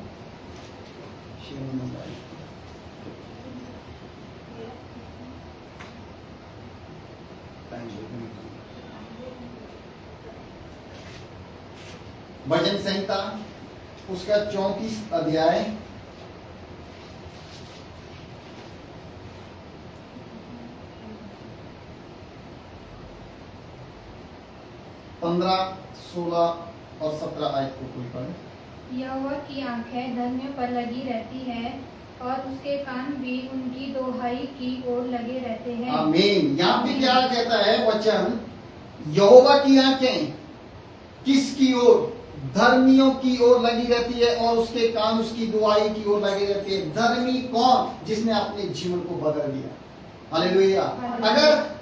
भजन संहिता उसका 34 अध्याय 15, 16 और 17 आयत को कोई पढ़े। यहोवा की आंखें धर्मियों पर लगी रहती है और उसके कान भी उनकी दोहाई की ओर लगे रहते हैं। आमीन। यहाँ पे क्या कहता है वचन? यहोवा की आंखें किसकी ओर? धर्मियों की ओर लगी रहती है और उसके कान उसकी दुआई की ओर लगे रहते हैं। धर्मी कौन? जिसने अपने जीवन को बदल दिया। हालेलुया। अगर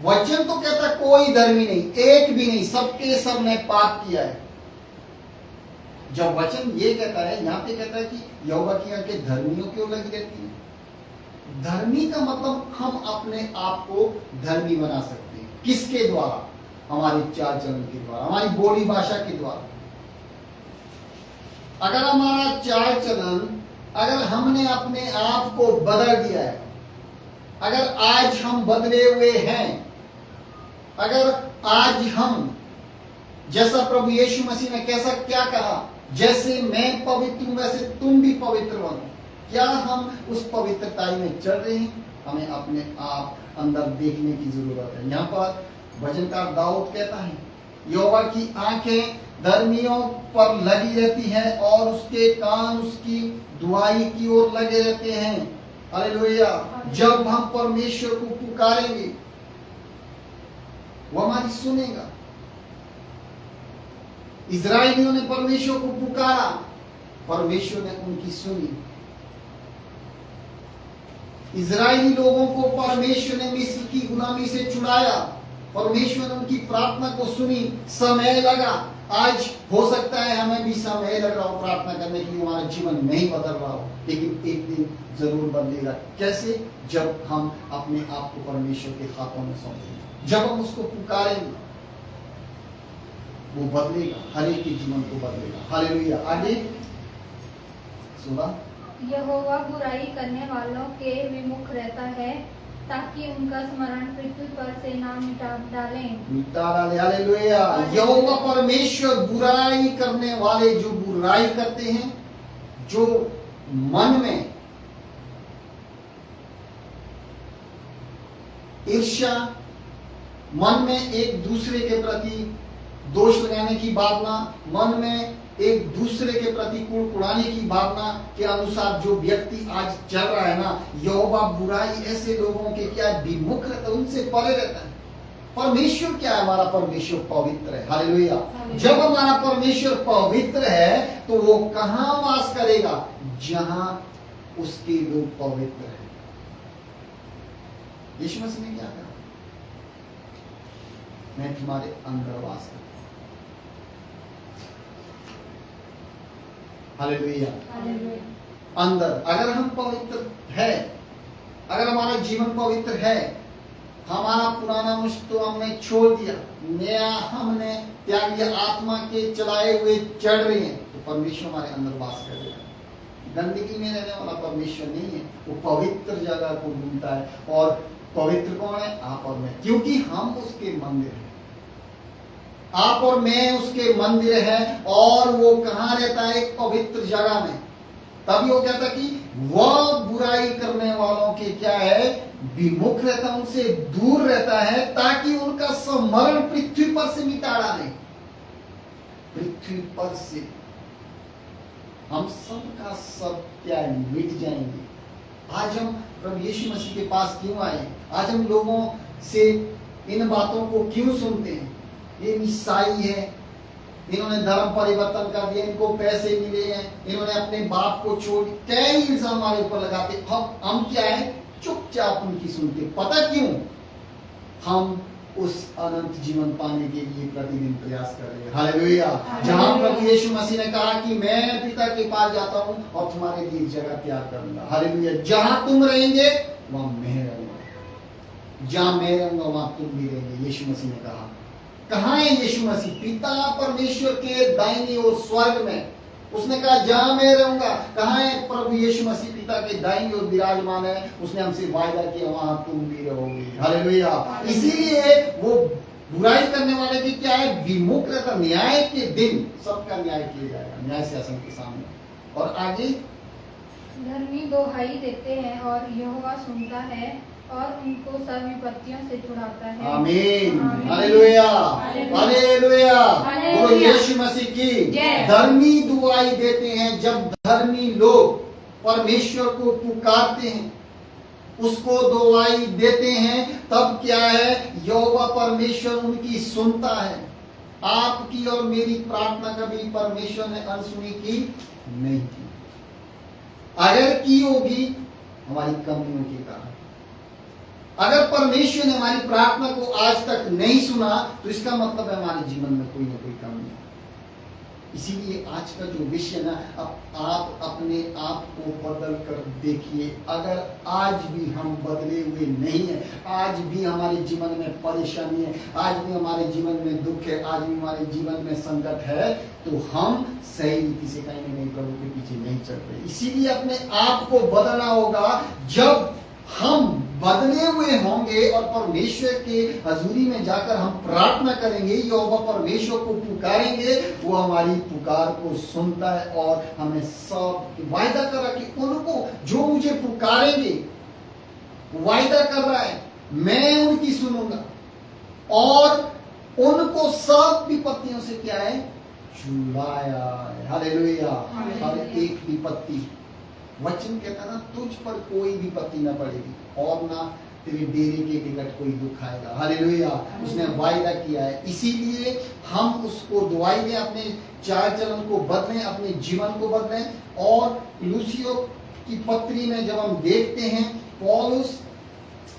वचन तो कहता है कोई धर्मी नहीं, एक भी नहीं, सबके सब ने पाप किया है। जब वचन ये कहता है, यहाँ पे कहता है कि यहोवा की आंखें धर्मियों की ओर लगी रहती है। धर्मी का मतलब हम अपने आप को धर्मी बना सकते हैं। किसके द्वारा? हमारी चाल चलन के द्वारा, हमारी बोली भाषा के द्वारा। अगर हमारा चाल चलन, अगर हमने अपने आप को बदल दिया है, अगर आज हम बदले हुए हैं, अगर आज हम, जैसा प्रभु यीशु मसीह ने कैसा क्या कहा, जैसे मैं पवित्र हूं वैसे तुम भी पवित्र बनो, क्या हम उस पवित्रताई में चल रहे हैं? हमें अपने आप अंदर देखने की जरूरत है। यहाँ पर भजनकार दाऊद कहता है, यहोवा की आंखें धर्मियों पर लगी रहती हैं और उसके कान उसकी दुआई की ओर लगे रहते हैं। हालेलुया। जब हम परमेश्वर को पुकारेंगे, वो हमारी सुनेगा। इजराइलियों ने परमेश्वर को पुकारा, परमेश्वर ने उनकी सुनी। इजरायली लोगों को परमेश्वर ने मिस्र की गुलामी से छुड़ाया, परमेश्वर ने उनकी प्रार्थना को सुनी। समय लगा, आज हो सकता है हमें भी समय लग रहा हो प्रार्थना करने के लिए, हमारा जीवन नहीं बदल रहा हो, लेकिन एक दिन जरूर बदलेगा। कैसे? जब हम अपने आप को परमेश्वर के हाथों में सौंपेंगे, जब हम उसको पुकारेंगे, वो बदलेगा, हर एक के जीवन को बदलेगा। हालेलुया। आगे सुना। यहोवा बुराई करने वालों के विमुख रहता है ताकि उनका स्मरण पृथ्वी पर से ना मिटा डाले। हालेलुया। यहोवा परमेश्वर बुराई करने वाले, जो बुराई करते हैं, जो मन में ईर्ष्या, मन में एक दूसरे के प्रति दोष लगाने की भावना, मन में एक दूसरे के प्रति कुड़कुड़ाने की भावना के अनुसार जो व्यक्ति आज चल रहा है ना, यहोवा बुराई ऐसे लोगों के क्या विमुख रहता है, उनसे परे रहता है। परमेश्वर क्या है? हमारा परमेश्वर पवित्र है। हालेलुया। जब हमारा परमेश्वर पवित्र है तो वो कहां वास करेगा? जहां उसके लोग पवित्र है। यीशु मसीह ने क्या कहा? मैं तुम्हारे अंदर वास करूं। हालेलुया। अंदर अगर हम पवित्र है, अगर हमारा जीवन पवित्र है, हमारा पुराना मनुष्य तो हमने छोड़ दिया, नया हमने त्याग दिया, आत्मा के चलाए हुए चढ़ रहे हैं, तो परमेश्वर हमारे अंदर वास करेगा। गंदगी में रहने वाला परमेश्वर नहीं है, वो पवित्र जगह को ढूंढता है। और पवित्र कौन है? आप और मैं, क्योंकि हम उसके मंदिर हैं। आप और मैं उसके मंदिर हैं, और वो कहाँ रहता है? एक पवित्र जगह में। तभी वो कहता कि वह बुराई करने वालों के क्या है? विमुख रहता, उनसे दूर रहता है, ताकि उनका स्मरण पृथ्वी पर से मिटा डाले। पृथ्वी पर से हम सब का सब क्या है? मिट जाएंगे। आज हम प्रभु यीशु मसीह के पास क्यों आए? आज हम लोगों से इन बातों को क्यों सुनते हैं? ये ईसाई है, इन्होंने धर्म परिवर्तन कर दिया, इनको पैसे मिले हैं, इन्होंने अपने बाप को छोड़, कई इल्जाम हमारे ऊपर लगाते। हम क्या है, चुपचाप उनकी सुनते। पता क्यों? हम उस अनंत जीवन पाने के लिए प्रतिदिन प्रयास कर रहे हैं। हालेलुया। जहां प्रभु यीशु मसीह ने कहा कि मैं पिता के पास जाता हूं और तुम्हारे लिए जगह तैयार करूंगा। हालेलुया। जहां तुम रहेंगे वहां मैं रहूंगा, जहां मैं रहूंगा वहां तुम भी रहेंगे, यीशु मसीह ने कहा। कहां है यीशु मसीह? पिता परमेश्वर के दाहिनी ओर स्वर्ग में। उसने कहा जहां मैं रहूंगा। कहां है प्रभु यीशु मसीह? पिता के दाहिनी ओर विराजमान है। उसने हमसे वायदा किया वहां तुम भी रहोगे। हालेलुया। इसीलिए वो बुराई करने वाले की क्या है, विमुख रहता। न्याय के दिन सबका न्याय किया जाएगा, न्याय सिंहासन के सामने। और आगे, धर्मी दोहाई देते हैं और यहोवा सुनता है और उनको सब विपत्तियों से छुड़ाता है। आमीन। हालेलुया। हालेलुया। बोलो यीशु मसीह की। धर्मी दुआई देते हैं। जब धर्मी लोग परमेश्वर को पुकारते हैं, उसको दुआई देते हैं, तब क्या है, यहोवा परमेश्वर उनकी सुनता है। आपकी और मेरी प्रार्थना कभी परमेश्वर ने अनसुनी की नहीं की। अगर की होगी हमारी कमियों के कारण। अगर परमेश्वर ने हमारी प्रार्थना को आज तक नहीं सुना तो इसका मतलब है हमारे जीवन में कोई ना कोई कमी है। इसीलिए आज का जो विषय ना, अब आप अपने आप को बदल कर देखिए। अगर आज भी हम बदले हुए नहीं है, आज भी हमारे जीवन में परेशानी है, आज भी हमारे जीवन में दुख है, आज भी हमारे जीवन में संकट है, तो हम सही रीति से कहीं ना कहीं प्रभु के पीछे नहीं चल रहे। इसीलिए अपने आप को बदलना होगा। जब हम बदले हुए होंगे और परमेश्वर के हजूरी में जाकर हम प्रार्थना करेंगे, यहोवा परमेश्वर को पुकारेंगे, वो हमारी पुकार को सुनता है और हमें सब वायदा कर रहा है कि उनको जो मुझे पुकारेंगे, वायदा कर रहा है मैं उनकी सुनूंगा और उनको सब विपत्तियों से क्या है, छुड़ाया है। हालेलुया। हर एक विपत्ति, वचन कहता ना, तुझ पर कोई विपत्ति न पड़ेगी और ना तेरे डेरे के निकट कोई दुख आएगा। हालेलुया। उसने वायदा किया है। इसीलिए हम उसको दुआई दें, अपने चाल चलन को बदलें, अपने जीवन को बदलें। और लूसियो की पत्री में जब हम देखते हैं, पौलुस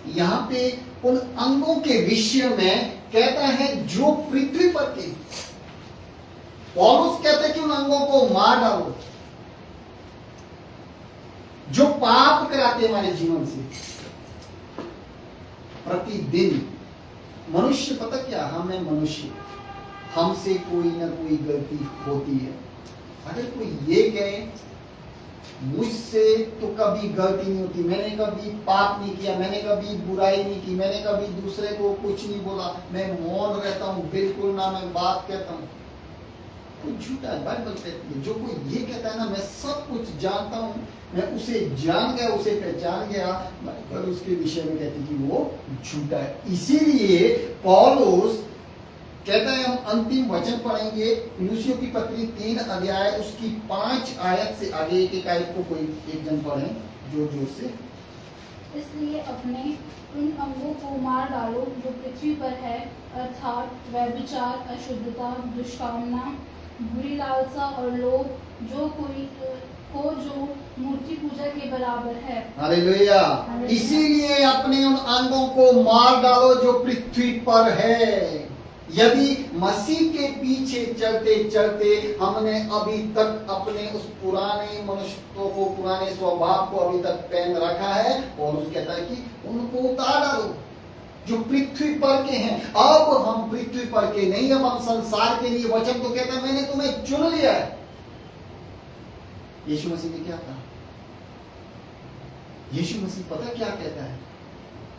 यहाँ पे उन अंगों के विषय में कहता है जो पृथ्वी पर के, पौलुस कहते हैं कि उन अंगों को मार डालो जो पाप कराते हमारे जीवन से। प्रतिदिन मनुष्य, पता क्या, हम है मनुष्य, हमसे कोई ना कोई गलती होती है। अगर कोई ये कहे मुझसे तो कभी गलती नहीं होती, मैंने कभी पाप नहीं किया, मैंने कभी बुराई नहीं की, मैंने कभी दूसरे को कुछ नहीं बोला, मैं मौन रहता हूं, बिल्कुल ना मैं बात कहता हूं, कोई झूठा है। बाइबल कहती है जो कोई ये कहता है ना मैं सब कुछ जानता हूं, मैं उसे जान गया, उसे पहचान गया, बाइबल उसके विषय में कहती कि वो झूठा है। इसीलिए पौलुस कहता है, हम अंतिम वचन पढ़ेंगे लूसियो की पत्री 3 अध्याय उसकी 5 आयत से आगे, एक आयत को कोई एक जन पढ़े जो जोर से। इसलिए अपने उन अंगों को मार डालो जो पृथ्वी पर है, अर्थात व्यभिचार, अशुद्धता, दुष्कामना, बुरी लालसा और लोभ, जो कोई को जो मूर्ति पूजा के बराबर है। हालेलुया। इसीलिए अपने उन अंगों को मार डालो जो पृथ्वी पर है। यदि मसीह के पीछे चलते चलते हमने अभी तक अपने उस पुराने मनुष्यों को, पुराने स्वभाव को अभी तक पहन रखा है, और उसके कहता है कि उनको उतार डालो जो पृथ्वी पर के हैं। अब हम पृथ्वी पर के नहीं, अब हम संसार के लिए। वचन तो कहता है मैंने तुम्हें चुन लिया है। यीशु मसीह ने क्या कहा? यीशु मसीह पता क्या कहता है?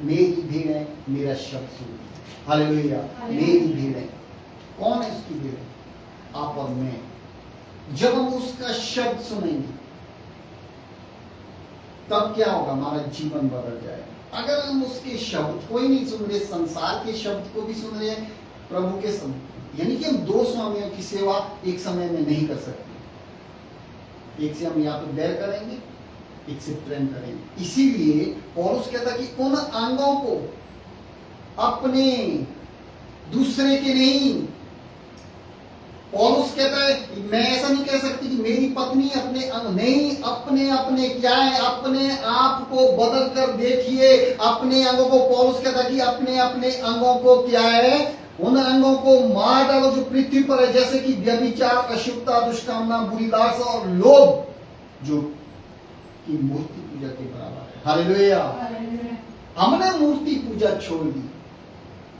मेरी भीड़ है, मेरा शब्द सुनो। हालेलुया। मेरी भीड़ है। कौन है उसकी भीड़? आप और मैं। जब हम उसका शब्द सुनेंगे तब क्या होगा? हमारा जीवन बदल जाएगा। अगर हम उसके शब्द को ही नहीं सुन रहे, संसार के शब्द को भी सुन रहे हैं, प्रभु के समय, यानी कि हम दो स्वामियों की सेवा एक समय में नहीं कर सकते। एक से हम या तो बैर करेंगे, एक से प्रेम करेंगे। इसीलिए पौलुस कहता कि उन अंगों को अपने, दूसरे के नहीं, पौलुस कहता है मैं ऐसा नहीं कह सकती कि मेरी पत्नी अपने अंग नहीं, अपने अपने क्या है, अपने आप को बदल कर देखिए। अपने अंगों को पौलुस कहता है कि अपने अपने अंगों को क्या है, उन अंगों को मार डालो जो पृथ्वी पर है, जैसे कि व्यभिचार, अशुद्धता, दुष्कामना, बुरी लालसा और लोभ, जो कि मूर्ति पूजा के बराबर है। हालेलुया। हमने मूर्ति पूजा छोड़ दी,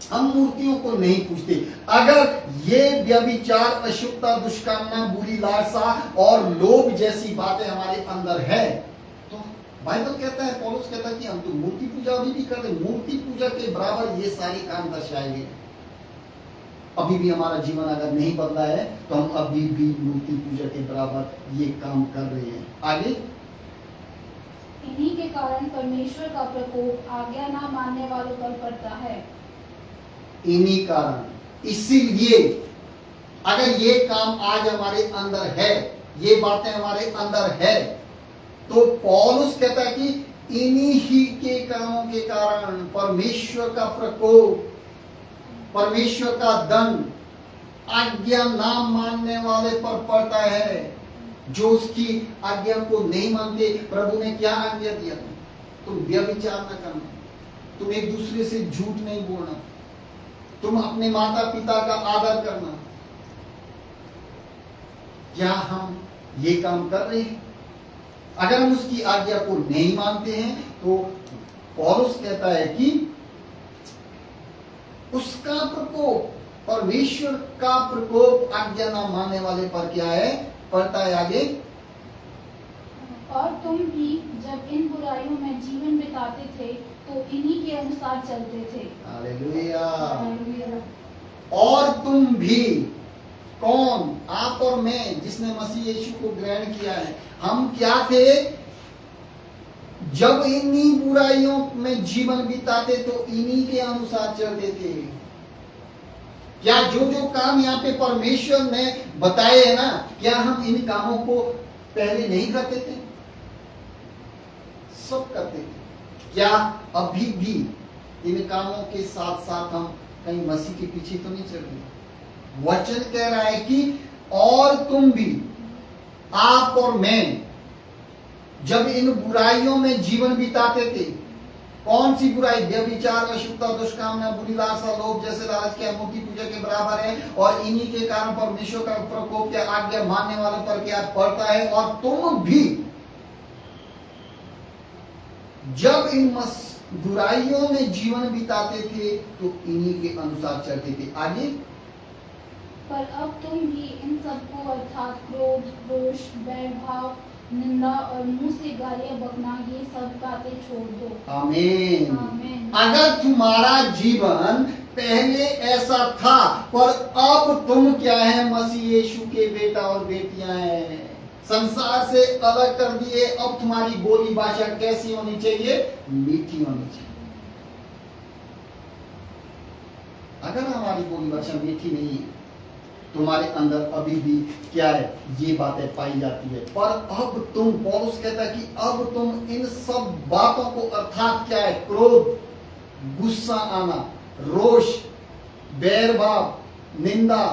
हम मूर्तियों को नहीं पूजते। अगर ये व्यभिचार, अशुद्धता, दुष्कामना, बुरी लालसा और लोभ जैसी बातें हमारे अंदर है, तो बाइबल कहता है, पौलुस कहता है कि हम तो मूर्ति पूजा अभी भी करते। मूर्ति पूजा के बराबर ये सारे काम दर्शाए गए। अभी भी हमारा जीवन अगर नहीं बदला है तो हम अभी भी मूर्ति पूजा के बराबर ये काम कर रहे हैं। आगे, इन्हीं के कारण परमेश्वर का प्रकोप आज्ञा ना मानने वालों पर पड़ता है। इन्हीं कारण, इसीलिए अगर ये काम आज हमारे अंदर है, ये बातें हमारे अंदर है, तो पौलुस कहता है कि इन्हीं ही के कामों के कारण परमेश्वर का प्रकोप, परमेश्वर का दंड आज्ञा ना मानने वाले पर पड़ता है, जो उसकी आज्ञा को नहीं मानते। प्रभु ने क्या आज्ञा दिया? तुम व्यभिचार न करना, तुम एक दूसरे से झूठ नहीं बोलना, तुम अपने माता पिता का आदर करना। क्या हम ये काम कर रहे हैं? अगर हम उसकी आज्ञा को नहीं मानते हैं तो पौलुस कहता है कि उसका प्रकोप, परमेश्वर का प्रकोप आज्ञा ना मानने वाले पर क्या है, पड़ता है। आगे, और तुम भी जब इन बुराइयों में जीवन बिताते थे तो इन्हीं के अनुसार चलते थे। हालेलुया। हालेलुया। और तुम भी, कौन? आप और मैं, जिसने मसीह यीशु को ग्रहण किया है। हम क्या थे? जब इन्हीं बुराइयों में जीवन बिताते तो इन्हीं के अनुसार चलते थे। क्या जो जो काम यहाँ पे परमेश्वर ने बताए है ना, क्या हम इन कामों को पहले नहीं करते थे? सब करते थे। क्या अभी भी इन कामों के साथ साथ हम कहीं मसीह के पीछे तो नहीं चल रहे? वचन कह रहा है कि और तुम भी, आप और मैं, जब इन बुराइयों में जीवन बिताते थे। कौन सी बुराई? व्यभिचार, अशुद्धता, दुष्कामना, बुरी लालसा, लोभ जैसे लालच क्या मूर्ति पूजा के बराबर है। और इन्हीं के कारण परमेश्वर का प्रकोप क्या आज्ञा मानने वालों पर क्या पड़ता है। और तुम भी जब इन बुराइयों में जीवन बिताते थे तो इन्हीं के अनुसार चलते थे। आगे, पर अब तुम भी इन सबको अर्थात क्रोध, रोष, बैर भाव, निंदा और मुंह से गालियां बकना, ये सब बातें छोड़ दो। आमीन। आमीन। अगर तुम्हारा जीवन पहले ऐसा था पर अब तुम क्या है, मसीह यीशु के बेटा और बेटियां हैं, संसार से अलग कर दिए। अब तुम्हारी बोली भाषा कैसी होनी चाहिए? मीठी होनी चाहिए। अगर हमारी बोली भाषा मीठी नहीं है, तुम्हारे अंदर अभी भी क्या है, ये बातें पाई जाती है। पर अब तुम, पौलुस कहता है कि अब तुम इन सब बातों को, अर्थात क्या है, क्रोध, गुस्सा आना, रोष, बैर भाव, निंदा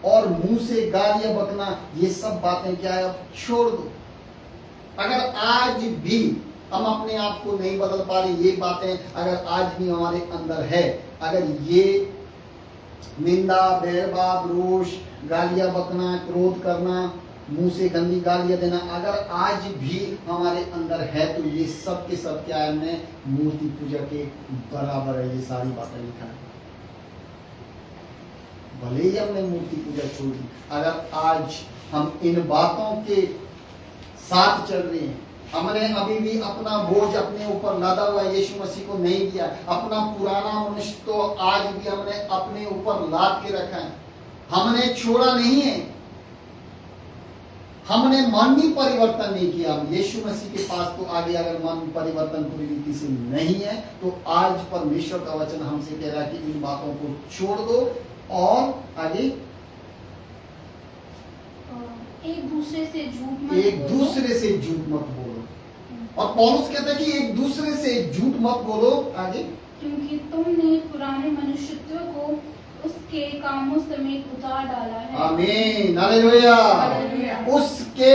और मुंह से गालियां बकना, ये सब बातें क्या है, अब छोड़ दो। अगर आज भी हम अपने आप को नहीं बदल पा रहे, ये बातें अगर आज भी हमारे अंदर है, अगर ये निंदा, बैरभाव, रोष, गालियां बकना, क्रोध करना, मुंह से गंदी गालियां देना, अगर आज भी हमारे अंदर है तो ये सब के सब क्या है, हमने मूर्ति पूजा के बराबर है। ये सारी बातें लिखा है। भले ही हमने मूर्ति पूजा छोड़ दी, अगर आज हम इन बातों के साथ चल रहे हैं, हमने अभी भी अपना बोझ अपने ऊपर लादा हुआ यीशु मसीह को नहीं दिया, अपना पुराना मनुष्य तो आज भी हमने अपने ऊपर लाद के रखा है, हमने छोड़ा नहीं है, हमने मन भी परिवर्तन नहीं किया। यीशु मसीह के पास तो आगे अगर मन परिवर्तन पूरी रीति से नहीं है तो आज परमेश्वर का वचन हमसे कह रहा है कि इन बातों को छोड़ दो और आगे एक दूसरे से झूठ मत बोलो। और पौलुस कहता है कि एक दूसरे से झूठ मत बोलो। आगे, क्योंकि तुमने पुराने मनुष्यत्व को उसके कामों समेत उतार डाला है। आमीन, हालेलुया। हालेलुया। उसके,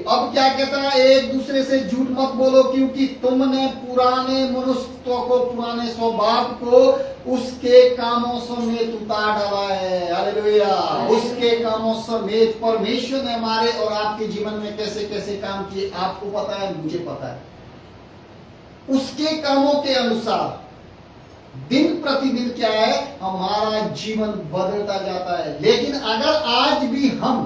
अब क्या कहता है, एक दूसरे से झूठ मत बोलो, क्योंकि तुमने पुराने मनुष्यों को, पुराने स्वभाव को उसके कामों समेत उतार डाला है। हालेलुया। उसके कामों समेत परमेश्वर ने हमारे और आपके जीवन में कैसे कैसे काम किए आपको पता है, मुझे पता है। उसके कामों के अनुसार दिन प्रतिदिन क्या है, हमारा जीवन बदलता जाता है। लेकिन अगर आज भी हम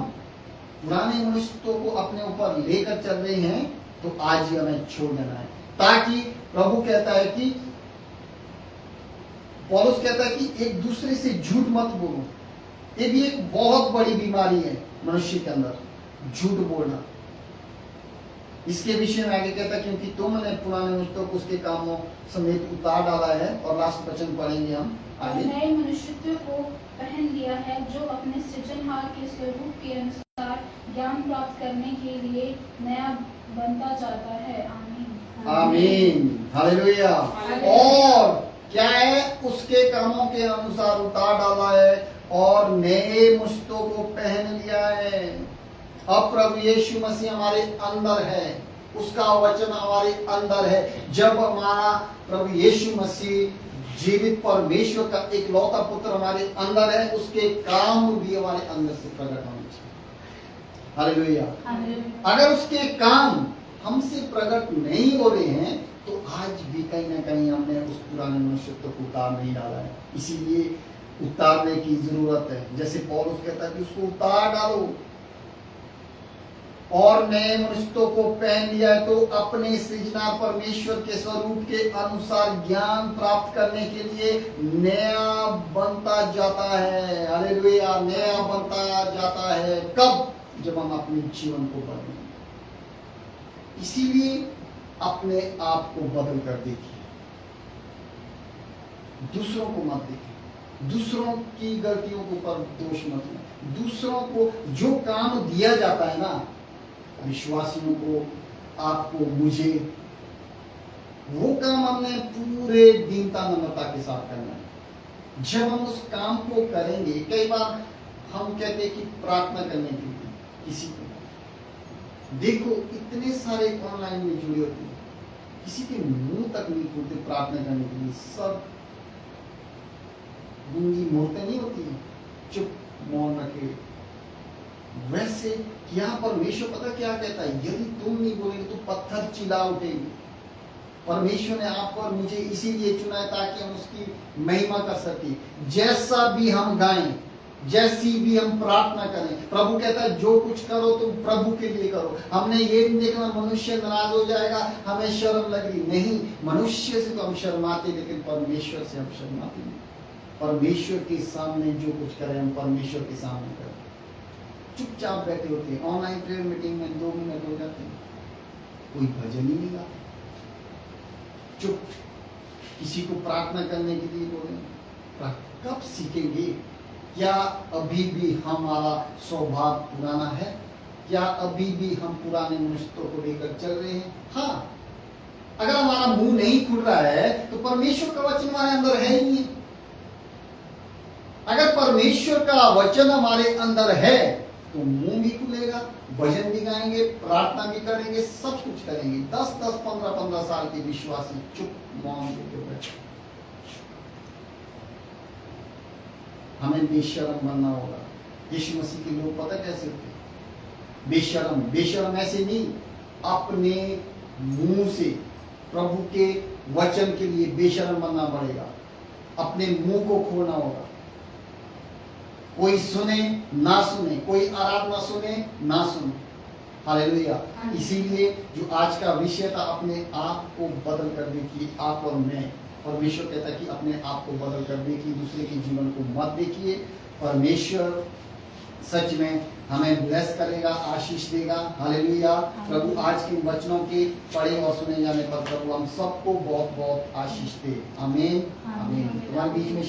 पुराने मनुष्यों को अपने ऊपर लेकर चल रहे हैं तो आज ही हमें छोड़ देना है, ताकि प्रभु कहता है कि, पौलुस कहता है कि एक दूसरे से झूठ मत बोलो। ये भी एक बहुत बड़ी बीमारी है मनुष्य के अंदर, झूठ बोलना। इसके विषय में आगे कहता है, क्योंकि तुमने पुराने मनुष्यों को उसके कामों समेत उतार डाला है। और लास्ट वचन पढ़ेंगे हम और आगे। नए मनुष्यत्व को पहन लिया है, जो अपने सृजनहार के स्वरूप के अनुसार ज्ञान प्राप्त करने के लिए नया बनता जाता है। आमीन। आमीन, हालेलुया। और क्या है, उसके कामों के अनुसार उतार डाला है और नए मनुष्यों को पहन लिया है। अब प्रभु यीशु मसीह हमारे अंदर है, उसका वचन हमारे अंदर है। जब हमारा प्रभु यीशु मसीह जीवित परमेश्वर का एक लौता पुत्र हमारे अंदर है, उसके काम भी हमारे अंदर से प्रकट होने चाहिए। हालेलुया। अगर उसके काम हमसे प्रकट नहीं हो रहे हैं तो आज भी कहीं ना कहीं हमने उस पुराने मनुष्यत्व को उतार नहीं डाला है। इसीलिए उतारने की जरूरत है। जैसे पौलुस कहता है कि उसको उतार डालो और नए मनुष्यों को पहन लिया है, तो अपने सृजना परमेश्वर के स्वरूप के अनुसार ज्ञान प्राप्त करने के लिए नया बनता जाता है। हालेलुया, नया बनता जाता है। कब? जब हम अपने जीवन को बदलें। इसीलिए अपने आप को बदल कर देखिए, दूसरों को मत देखिए, दूसरों की गलतियों के ऊपर दोष मत लें। दूसरों को जो काम दिया जाता है ना, विश्वासियों को, आपको, मुझे, वो काम हमने पूरे दीनता नम्रता के साथ करना है। जब हम उस काम को करेंगे, कई बार हम कहते हैं कि प्रार्थना करने के लिए किसी को, देखो इतने सारे ऑनलाइन में जुड़े होते हैं, किसी के मुंह तक नहीं खुलते प्रार्थना करने के लिए। सब गूंगी मूर्तें नहीं होती है, चुप मौन रखे। वैसे यहाँ परमेश्वर पता क्या कहता है, यदि तुम नहीं बोलेंगे तो पत्थर चिल्ला उठेंगे। परमेश्वर ने आपको और मुझे इसीलिए चुना है ताकि हम उसकी महिमा कर सके। जैसा भी हम गाएं, जैसी भी हम प्रार्थना करें, प्रभु कहता है जो कुछ करो तुम प्रभु के लिए करो। हमने ये नहीं देखना मनुष्य नाराज हो जाएगा, हमें शर्म लगी, नहीं। मनुष्य से तो हम शर्माते, लेकिन परमेश्वर से हम शर्माते नहीं। परमेश्वर के सामने जो कुछ करें हम परमेश्वर के सामने करें। चुपचाप बैठे होते हैं, ऑनलाइन प्रेयर मीटिंग में 2 मिनट हो जाते हैं, कोई भजन ही नहीं गाता, चुप। किसी को प्रार्थना करने के लिए बोले, कब सीखेंगे? क्या अभी भी हमारा स्वभाव पुराना है? क्या अभी भी हम पुराने मनुष्यों को लेकर चल रहे हैं? हाँ, अगर हमारा मुंह नहीं खुल रहा है तो परमेश्वर का वचन हमारे अंदर है ही नहीं। अगर परमेश्वर का वचन हमारे अंदर है तो मुंह भी खुलेगा, भजन भी गाएंगे, प्रार्थना भी करेंगे, सब कुछ करेंगे। 10-10, 15-15 साल के विश्वासी चुप मौन होकर बैठे। हमें बेशर्म बनना होगा। यीशु मसीह के लोग पता कैसे थे? बेशर्म। बेशर्म ऐसे नहीं, अपने मुंह से प्रभु के वचन के लिए बेशर्म बनना पड़ेगा। अपने मुंह को खोलना होगा। कोई सुने ना सुने, कोई आराधना सुने ना सुने। हालेलुया। इसीलिए जो आज का विषय था, अपने आप को बदल कर देखिए। आप और मैं, परमेश्वर कहता है कि अपने आप को बदल कर देखिए, दूसरे के जीवन को मत देखिए। परमेश्वर सच में हमें ब्लेस करेगा, आशीष देगा। हालेलुया। प्रभु आज के वचनों के पढ़े और सुने जाने पर प्रभु हम सबको बहुत बहुत आशीष दे। आमीन। आमीन। तुम्हारे बीच में